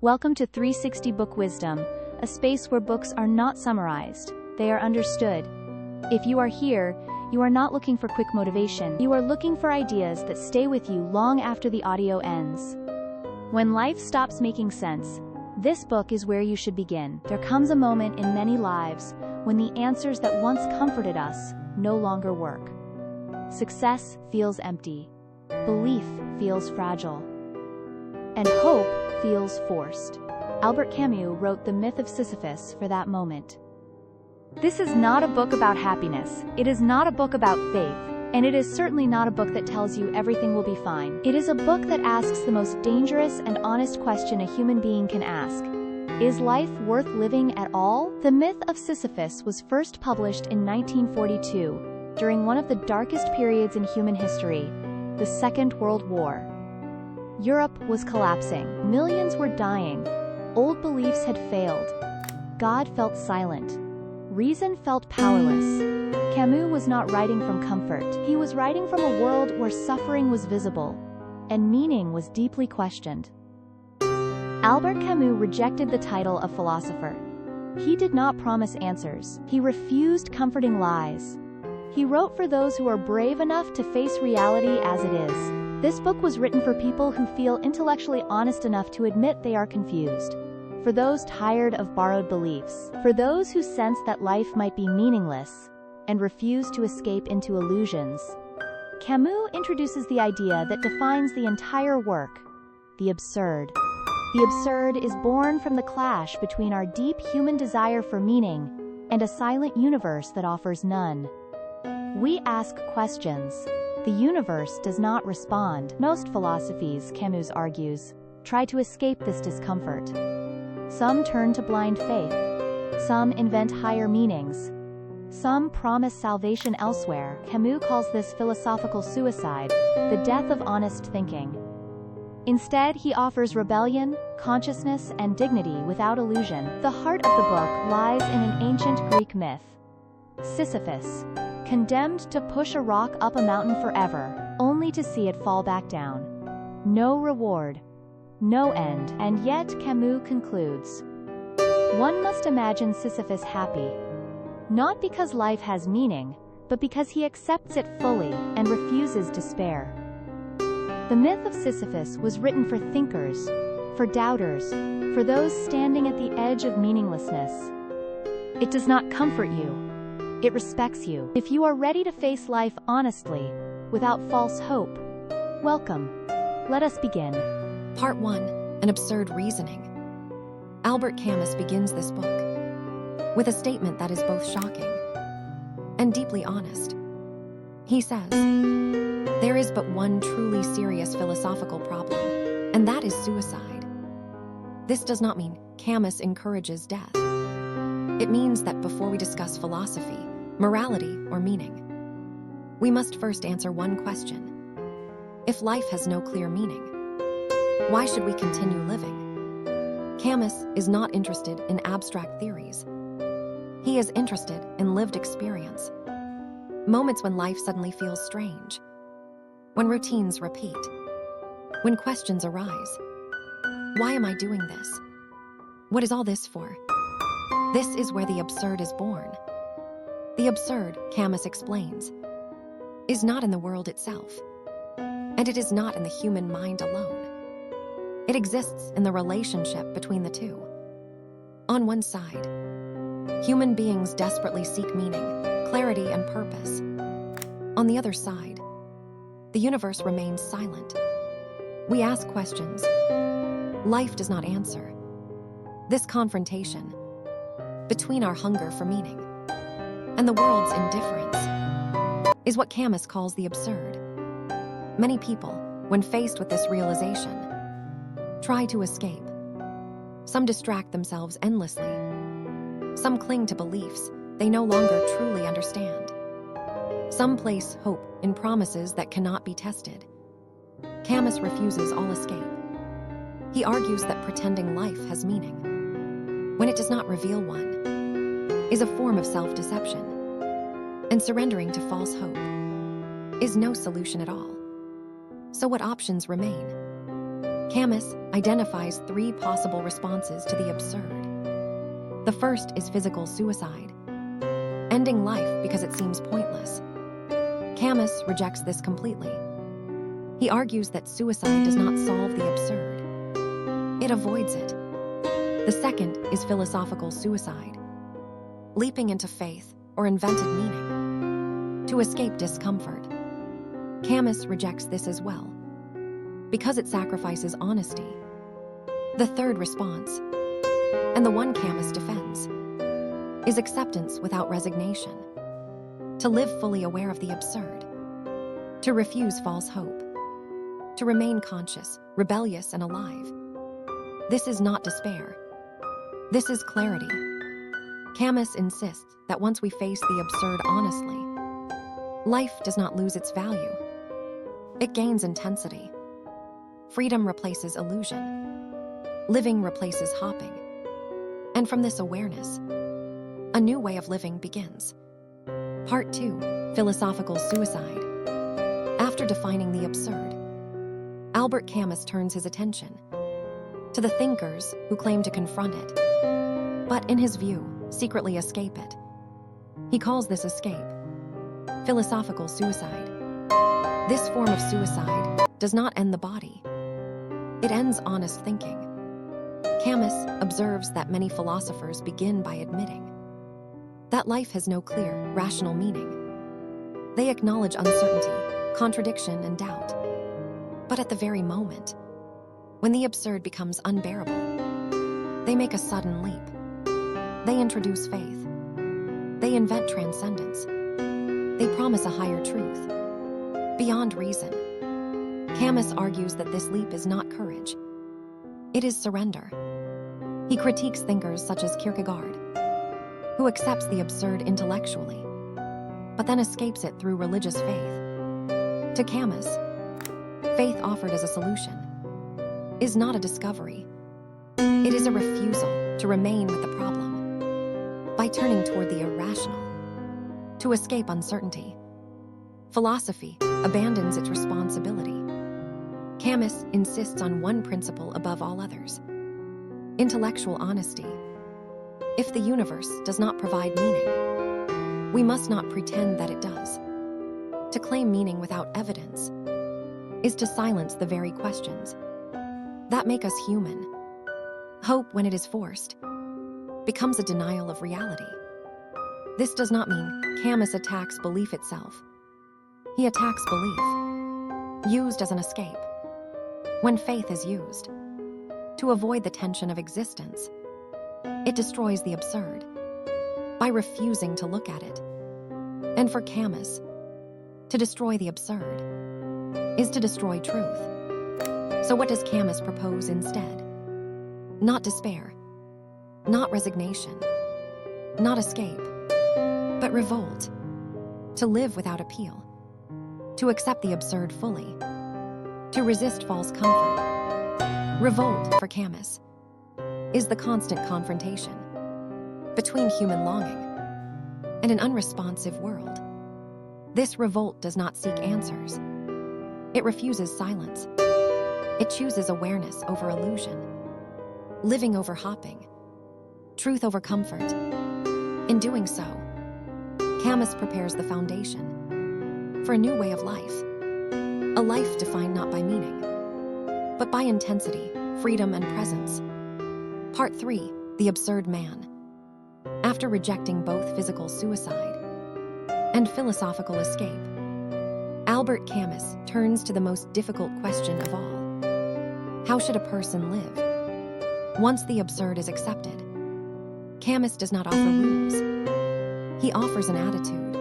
Welcome to 360 Book Wisdom, a space where books are not summarized, they are understood. If you are here, you are not looking for quick motivation, you are looking for ideas that stay with you long after the audio ends. When life stops making sense, this book is where you should begin. There comes a moment in many lives when the answers that once comforted us no longer work. Success feels empty, belief feels fragile, and hope feels forced. Albert Camus wrote The Myth of Sisyphus for that moment. This is not a book about happiness, it is not a book about faith, and it is certainly not a book that tells you everything will be fine. It is a book that asks the most dangerous and honest question a human being can ask. Is life worth living at all? The Myth of Sisyphus was first published in 1942, during one of the darkest periods in human history, the Second World War. Europe was collapsing. Millions were dying. Old beliefs had failed. God felt silent. Reason felt powerless. Camus was not writing from comfort. He was writing from a world where suffering was visible, and meaning was deeply questioned. Albert Camus rejected the title of philosopher. He did not promise answers. He refused comforting lies. He wrote for those who are brave enough to face reality as it is. This book was written for people who feel intellectually honest enough to admit they are confused. For those tired of borrowed beliefs. For those who sense that life might be meaningless and refuse to escape into illusions. Camus introduces the idea that defines the entire work: the absurd. The absurd is born from the clash between our deep human desire for meaning and a silent universe that offers none. We ask questions. The universe does not respond. Most philosophies, Camus argues, try to escape this discomfort. Some turn to blind faith. Some invent higher meanings. Some promise salvation elsewhere. Camus calls this philosophical suicide, the death of honest thinking. Instead, he offers rebellion, consciousness, and dignity without illusion. The heart of the book lies in an ancient Greek myth. Sisyphus, condemned to push a rock up a mountain forever, only to see it fall back down. No reward, no end, and yet Camus concludes, one must imagine Sisyphus happy, not because life has meaning, but because he accepts it fully and refuses despair. The Myth of Sisyphus was written for thinkers, for doubters, for those standing at the edge of meaninglessness. It does not comfort you. It respects you. If you are ready to face life honestly, without false hope, welcome. Let us begin. Part 1. An Absurd Reasoning. Albert Camus begins this book with a statement that is both shocking and deeply honest. He says, there is but one truly serious philosophical problem, and that is suicide. This does not mean Camus encourages death. It means that before we discuss philosophy, morality, or meaning, we must first answer one question. If life has no clear meaning, why should we continue living? Camus is not interested in abstract theories. He is interested in lived experience. Moments when life suddenly feels strange, when routines repeat, when questions arise. Why am I doing this? What is all this for? This is where the absurd is born. The absurd, Camus explains, is not in the world itself, and it is not in the human mind alone. It exists in the relationship between the two. On one side, human beings desperately seek meaning, clarity, and purpose. On the other side, the universe remains silent. We ask questions. Life does not answer. This confrontation between our hunger for meaning and the world's indifference is what Camus calls the absurd. Many people, when faced with this realization, try to escape. Some distract themselves endlessly. Some cling to beliefs they no longer truly understand. Some place hope in promises that cannot be tested. Camus refuses all escape. He argues that pretending life has meaning, when it does not reveal one, is a form of self-deception, and surrendering to false hope is no solution at all. So what options remain? Camus identifies 3 possible responses to the absurd. The first is physical suicide, ending life because it seems pointless. Camus rejects this completely. He argues that suicide does not solve the absurd. It avoids it. The second is philosophical suicide, leaping into faith or invented meaning to escape discomfort. Camus rejects this as well, because it sacrifices honesty. The third response, and the one Camus defends, is acceptance without resignation. To live fully aware of the absurd, to refuse false hope, to remain conscious, rebellious, and alive. This is not despair. This is clarity. Camus insists that once we face the absurd honestly, life does not lose its value. It gains intensity. Freedom replaces illusion. Living replaces hopping. And from this awareness, a new way of living begins. Part 2, Philosophical Suicide. After defining the absurd, Albert Camus turns his attention to the thinkers who claim to confront it, but in his view, secretly escape it. He calls this escape philosophical suicide. This form of suicide does not end the body. It ends honest thinking. Camus observes that many philosophers begin by admitting that life has no clear, rational meaning. They acknowledge uncertainty, contradiction, and doubt. But at the very moment when the absurd becomes unbearable, they make a sudden leap. They introduce faith. They invent transcendence. They promise a higher truth, beyond reason. Camus argues that this leap is not courage. It is surrender. He critiques thinkers such as Kierkegaard, who accepts the absurd intellectually, but then escapes it through religious faith. To Camus, faith offered as a solution is not a discovery. It is a refusal to remain with the problem by turning toward the irrational, to escape uncertainty. Philosophy abandons its responsibility. Camus insists on one principle above all others: intellectual honesty. If the universe does not provide meaning, we must not pretend that it does. To claim meaning without evidence is to silence the very questions that make us human. Hope, when it is forced, becomes a denial of reality. This does not mean Camus attacks belief itself. He attacks belief, used as an escape. When faith is used to avoid the tension of existence, it destroys the absurd by refusing to look at it. And for Camus, to destroy the absurd is to destroy truth. So what does Camus propose instead? Not despair, not resignation, not escape, but revolt. To live without appeal, to accept the absurd fully, to resist false comfort. Revolt, for Camus, is the constant confrontation between human longing and an unresponsive world. This revolt does not seek answers. It refuses silence. It chooses awareness over illusion, living over hopping, truth over comfort. In doing so, Camus prepares the foundation for a new way of life, a life defined not by meaning, but by intensity, freedom, and presence. Part 3, The Absurd Man. After rejecting both physical suicide and philosophical escape, Albert Camus turns to the most difficult question of all. How should a person live once the absurd is accepted? Camus does not offer rules. He offers an attitude.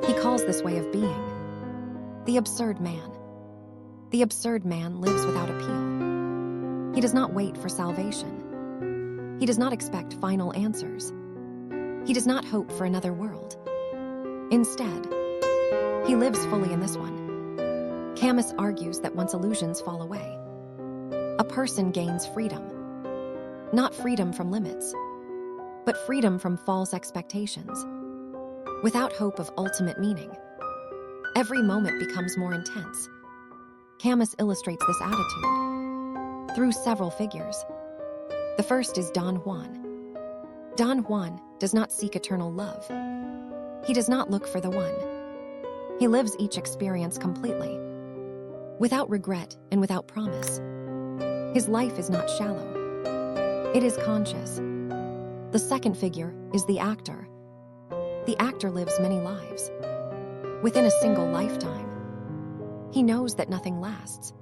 He calls this way of being the absurd man. The absurd man lives without appeal. He does not wait for salvation. He does not expect final answers. He does not hope for another world. Instead, he lives fully in this one. Camus argues that once illusions fall away, a person gains freedom. Not freedom from limits, but freedom from false expectations. Without hope of ultimate meaning, every moment becomes more intense. Camus illustrates this attitude through several figures. The first is Don Juan. Don Juan does not seek eternal love. He does not look for the one. He lives each experience completely, without regret and without promise. His life is not shallow. It is conscious. The second figure is the actor. The actor lives many lives. Within a single lifetime, he knows that nothing lasts.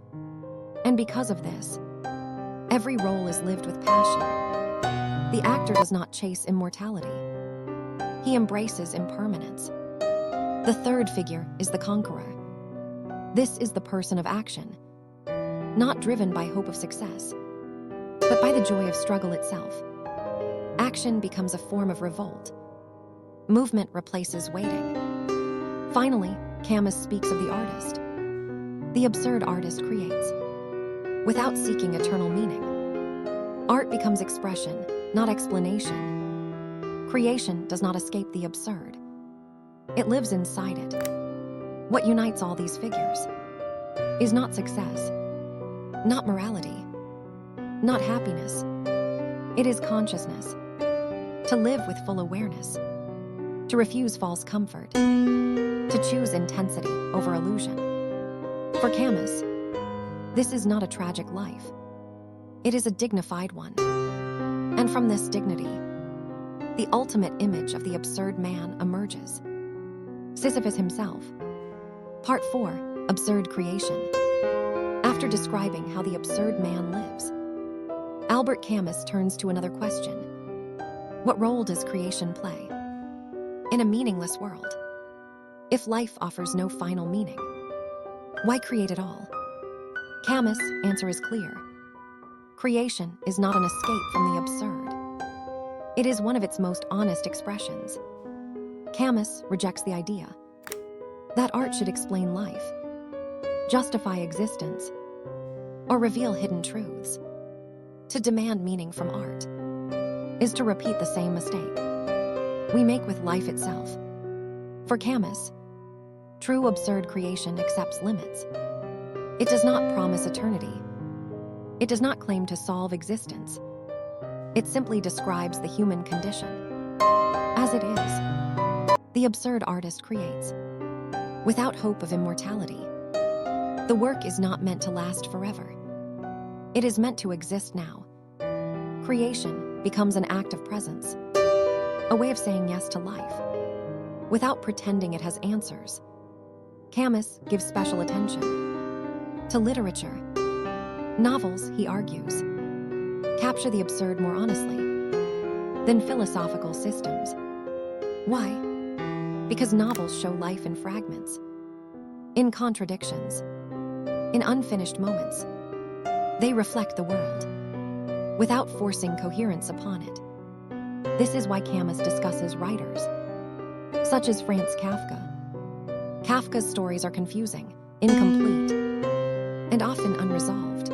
And because of this, every role is lived with passion. The actor does not chase immortality. He embraces impermanence. The third figure is the conqueror. This is the person of action, not driven by hope of success, but by the joy of struggle itself. Action becomes a form of revolt. Movement replaces waiting. Finally, Camus speaks of the artist. The absurd artist creates, without seeking eternal meaning. Art becomes expression, not explanation. Creation does not escape the absurd. It lives inside it. What unites all these figures is not success, not morality, not happiness. It is consciousness. To live with full awareness, to refuse false comfort, to choose intensity over illusion. For Camus, this is not a tragic life. It is a dignified one. And from this dignity, the ultimate image of the absurd man emerges. Sisyphus himself. Part 4, Absurd Creation. After describing how the absurd man lives, Albert Camus turns to another question. What role does creation play in a meaningless world? If life offers no final meaning, why create at all? Camus' answer is clear. Creation is not an escape from the absurd. It is one of its most honest expressions. Camus rejects the idea that art should explain life, justify existence, or reveal hidden truths. To demand meaning from art is to repeat the same mistake we make with life itself. For Camus, true absurd creation accepts limits. It does not promise eternity. It does not claim to solve existence. It simply describes the human condition as it is. The absurd artist creates without hope of immortality. The work is not meant to last forever. It is meant to exist now. Creation becomes an act of presence, a way of saying yes to life, without pretending it has answers. Camus gives special attention to literature. Novels, he argues, capture the absurd more honestly than philosophical systems. Why? Because novels show life in fragments, in contradictions, in unfinished moments. They reflect the world, without forcing coherence upon it. This is why Camus discusses writers, such as Franz Kafka. Kafka's stories are confusing, incomplete, and often unresolved.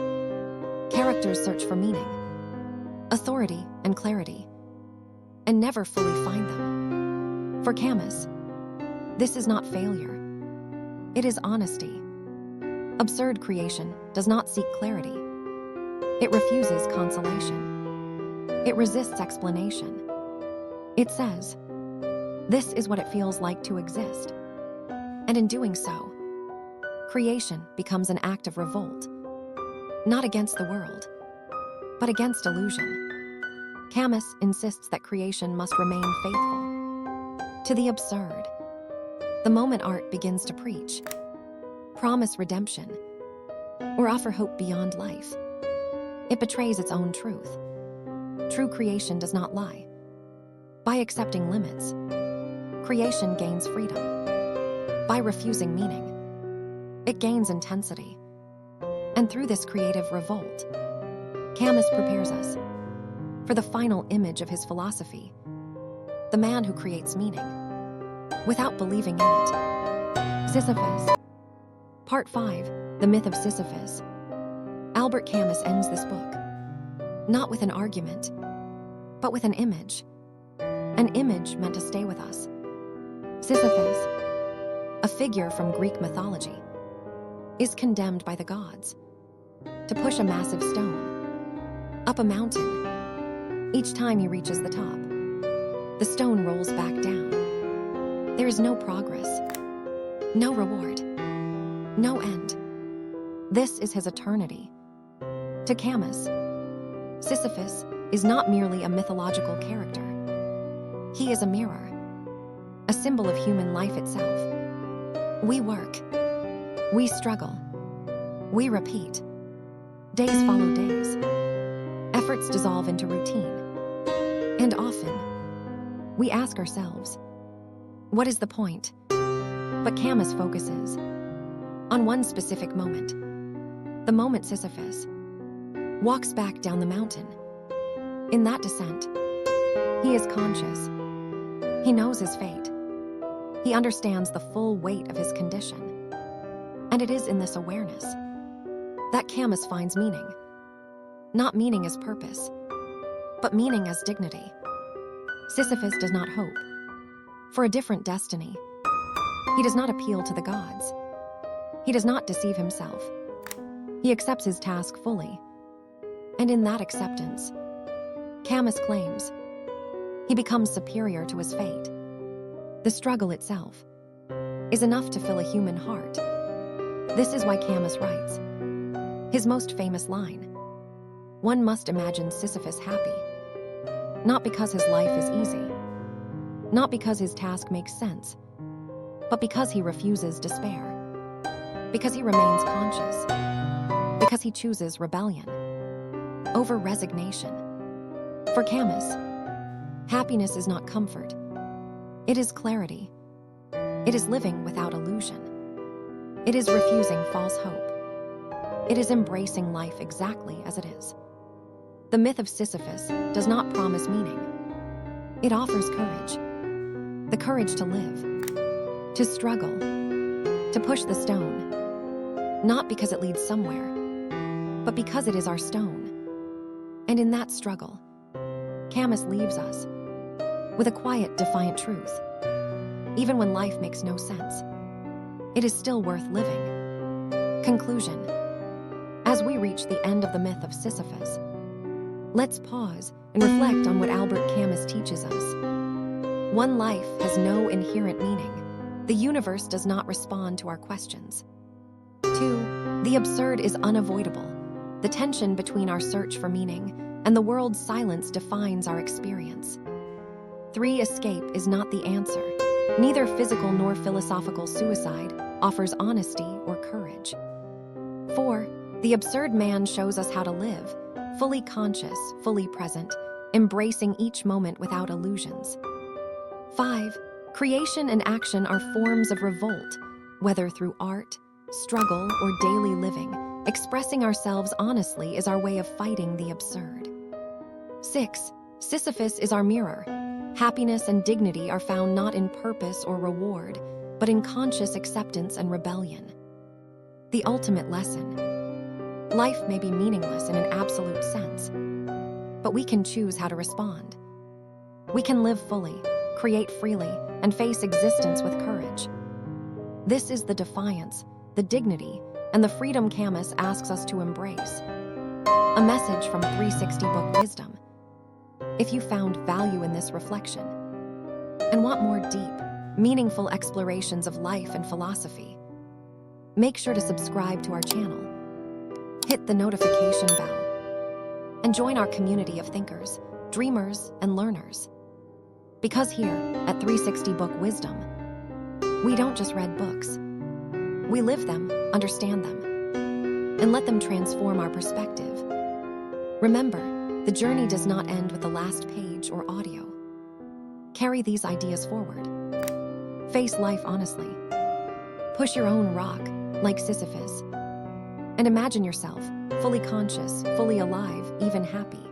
Characters search for meaning, authority, and clarity, and never fully find them. For Camus, this is not failure. It is honesty. Absurd creation does not seek clarity. It refuses consolation. It resists explanation. It says, this is what it feels like to exist. And in doing so, creation becomes an act of revolt, not against the world, but against illusion. Camus insists that creation must remain faithful to the absurd. The moment art begins to preach, promise redemption, or offer hope beyond life, it betrays its own truth. True creation does not lie. By accepting limits, creation gains freedom. By refusing meaning, it gains intensity. And through this creative revolt, Camus prepares us for the final image of his philosophy, the man who creates meaning without believing in it. Sisyphus. Part 5, The Myth of Sisyphus. Albert Camus ends this book, not with an argument, but with an image meant to stay with us. Sisyphus, a figure from Greek mythology, is condemned by the gods. to push a massive stone up a mountain. Each time he reaches the top, the stone rolls back down. There is no progress, no reward, no end. This is his eternity. To Camus, Sisyphus is not merely a mythological character. He is a mirror, a symbol of human life itself. We work, we struggle, we repeat. Days follow days. Efforts dissolve into routine. And often, we ask ourselves, what is the point? But Camus focuses on one specific moment. The moment Sisyphus walks back down the mountain. In that descent, he is conscious. He knows his fate. He understands the full weight of his condition. And it is in this awareness that Camus finds meaning. Not meaning as purpose, but meaning as dignity. Sisyphus does not hope for a different destiny. He does not appeal to the gods. He does not deceive himself. He accepts his task fully. And in that acceptance, Camus claims he becomes superior to his fate. The struggle itself is enough to fill a human heart. This is why Camus writes his most famous line: one must imagine Sisyphus happy, not because his life is easy, not because his task makes sense, but because he refuses despair, because he remains conscious, because he chooses rebellion over resignation. For Camus, happiness is not comfort. It is clarity. It is living without illusion. It is refusing false hope. It is embracing life exactly as it is. The myth of Sisyphus does not promise meaning. It offers courage. The courage to live, to struggle, to push the stone, not because it leads somewhere, but because it is our stone. And in that struggle, Camus leaves us with a quiet, defiant truth. Even when life makes no sense, it is still worth living. Conclusion. As we reach the end of the myth of Sisyphus, let's pause and reflect on what Albert Camus teaches us. One life has no inherent meaning. The universe does not respond to our questions. 2. The absurd is unavoidable. The tension between our search for meaning and the world's silence defines our experience. 3. Escape is not the answer. Neither physical nor philosophical suicide offers honesty or courage. 4. The absurd man shows us how to live, fully conscious, fully present, embracing each moment without illusions. 5. Creation and action are forms of revolt, whether through art, struggle, or daily living. Expressing ourselves honestly is our way of fighting the absurd. 6. Sisyphus is our mirror. Happiness and dignity are found not in purpose or reward, but in conscious acceptance and rebellion. The ultimate lesson. Life may be meaningless in an absolute sense, but we can choose how to respond. We can live fully, create freely, and face existence with courage. This is the defiance, the dignity, and the freedom Camus asks us to embrace. A message from 360 Book Wisdom. If you found value in this reflection and want more deep, meaningful explorations of life and philosophy, make sure to subscribe to our channel, hit the notification bell, and join our community of thinkers, dreamers, and learners. Because here, at 360 Book Wisdom, we don't just read books. We live them, understand them, and let them transform our perspective. Remember, the journey does not end with the last page or audio. Carry these ideas forward. Face life honestly. Push your own rock, like Sisyphus. And imagine yourself fully conscious, fully alive, even happy.